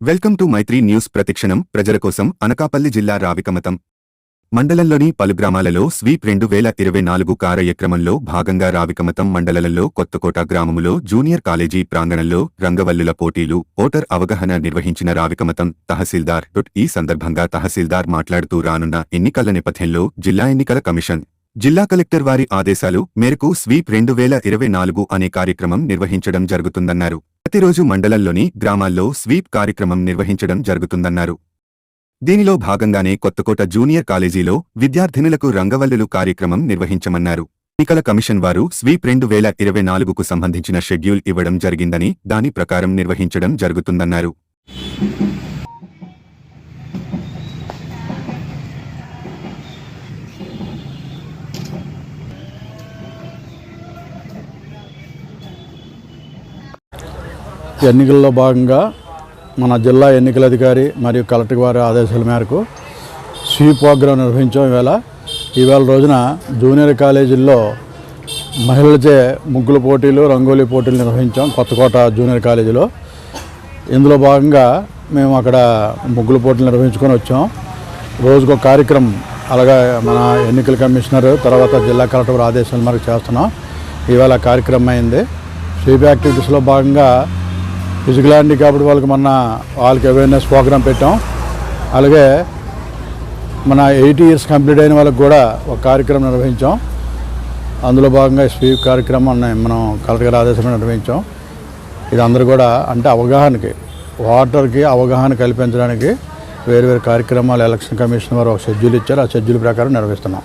Welcome to Mythri news ప్రతిక్షణం ప్రజల కోసం అనకాపల్లి జిల్లా రావికమతం మండలంలోని పలు గ్రామాలలో స్వీప్ 2024 కార్యక్రమంలో భాగంగా రావికమతం మండలంలో కొత్తకోట గ్రామములో జూనియర్ కాలేజీ ప్రాంగణంలో రంగవల్లుల పోటీలు ఓటర్ అవగాహన నిర్వహించిన రావికమతం తహసీల్దార్. ఈ సందర్భంగా తహసీల్దార్ మాట్లాడుతూ రానున్న ఎన్నికల నేపథ్యంలో జిల్లా ఎన్నికల కమిషన్ జిల్లా కలెక్టర్ వారి ఆదేశాలు మేరకు స్వీప్ 2024 అనే కార్యక్రమం నిర్వహించడం జరుగుతుందన్నారు. ప్రతిరోజు మండలంలోని గ్రామాల్లో స్వీప్ కార్యక్రమం నిర్వహించడం జరుగుతుందన్నారు. దీనిలో భాగంగానే కొత్తకోట జూనియర్ కాలేజీలో విద్యార్థినులకు రంగవల్లులు కార్యక్రమం నిర్వహించమన్నారు. ఎన్నికల కమిషన్ వారు స్వీప్ 2024కు సంబంధించిన షెడ్యూల్ ఇవ్వడం జరిగిందని దాని ప్రకారం నిర్వహించడం జరుగుతుందన్నారు. ఎన్నికల్లో భాగంగా మన జిల్లా ఎన్నికల అధికారి మరియు కలెక్టర్ వారి ఆదేశాల మేరకు స్వీప్ ప్రోగ్రాం నిర్వహించాం. ఈవేళ రోజున జూనియర్ కాలేజీల్లో మహిళలచే ముగ్గుల పోటీలు రంగోలీ పోటీలు నిర్వహించాం కొత్తకోట జూనియర్ కాలేజీలో. ఇందులో భాగంగా మేము అక్కడ ముగ్గుల పోటీలు నిర్వహించుకొని వచ్చాం. రోజుకో కార్యక్రమం అలాగా మన ఎన్నికల కమిషనర్ తర్వాత జిల్లా కలెక్టర్ వారి ఆదేశాల మేరకు చేస్తున్నాం. ఈవేళ కార్యక్రమం అయింది. స్వీప్ యాక్టివిటీస్లో భాగంగా ఫిజికల్ హ్యాండిక్యాప్డ్ వాళ్ళకి అవేర్నెస్ ప్రోగ్రాం పెట్టాం. అలాగే మన 80 years కంప్లీట్ అయిన వాళ్ళకి కూడా ఒక కార్యక్రమం నిర్వహించాం. అందులో భాగంగా స్వీప్ కార్యక్రమం మనం కలెక్టర్ గారి ఆదేశంలో నిర్వహించాం. ఇది అందరూ కూడా అంటే అవగాహనకి ఓటర్కి అవగాహన కల్పించడానికి వేరు కార్యక్రమాలు ఎలక్షన్ కమిషన్ వారు ఒక షెడ్యూల్ ఇచ్చారు. ఆ షెడ్యూల్ ప్రకారం నిర్వహిస్తున్నాం.